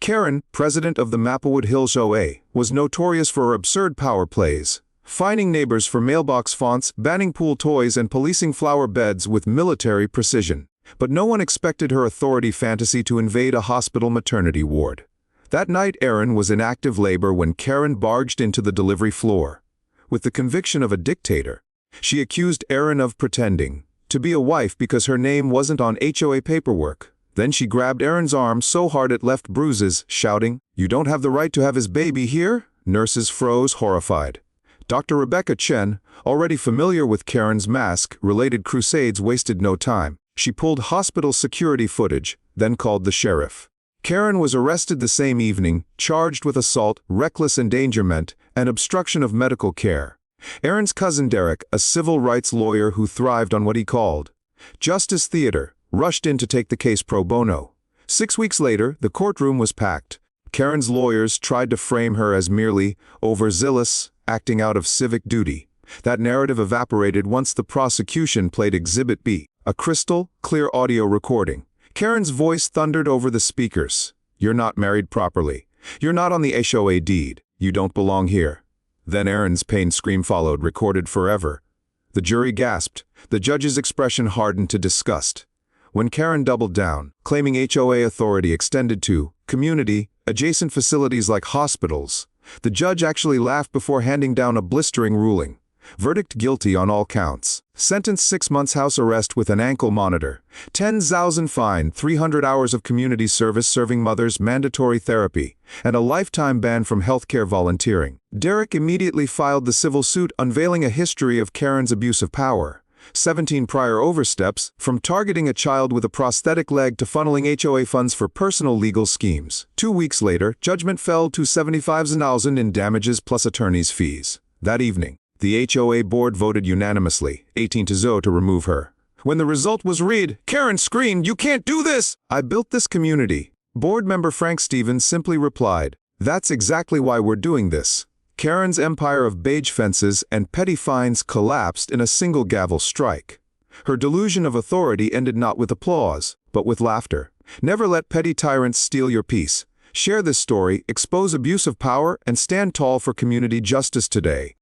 Karen, president of the Maplewood Hills HOA, was notorious for her absurd power plays, fining neighbors for mailbox fonts, banning pool toys, and policing flower beds with military precision. But no one expected her authority fantasy to invade a hospital maternity ward. That night, Erin was in active labor when Karen barged into the delivery floor. With the conviction of a dictator, she accused Erin of pretending to be a wife because her name wasn't on HOA paperwork. Then she grabbed Erin's arm so hard it left bruises, shouting, "You don't have the right to have his baby here?" Nurses froze, horrified. Dr. Rebecca Chen, already familiar with Karen's mask-related crusades, wasted no time. She pulled hospital security footage, then called the sheriff. Karen was arrested the same evening, charged with assault, reckless endangerment, and obstruction of medical care. Erin's cousin Derek, a civil rights lawyer who thrived on what he called justice theater, rushed in to take the case pro bono. 6 weeks later, the courtroom was packed. Karen's lawyers tried to frame her as merely overzealous, acting out of civic duty. That narrative evaporated once the prosecution played Exhibit B, a crystal clear audio recording. Karen's voice thundered over the speakers. "You're not married properly. You're not on the HOA deed. You don't belong here." Then Erin's pained scream followed, recorded forever. The jury gasped. The judge's expression hardened to disgust. When Karen doubled down, claiming HOA authority extended to community, adjacent facilities like hospitals, the judge actually laughed before handing down a blistering ruling. Verdict: guilty on all counts. Sentence: 6 months house arrest with an ankle monitor. 10,000 fine, 300 hours of community service serving mothers, mandatory therapy, and a lifetime ban from healthcare volunteering. Derek immediately filed the civil suit, unveiling a history of Karen's abuse of power. 17 prior oversteps, from targeting a child with a prosthetic leg to funneling HOA funds for personal legal schemes. 2 weeks later, judgment fell to $75,000 in damages plus attorney's fees. That evening, the HOA board voted unanimously, 18-0, to remove her. When the result was read, Karen screamed, "You can't do this! I built this community." Board member Frank Stevens simply replied, "That's exactly why we're doing this." Karen's empire of beige fences and petty fines collapsed in a single gavel strike. Her delusion of authority ended not with applause, but with laughter. Never let petty tyrants steal your peace. Share this story, expose abuse of power, and stand tall for community justice today.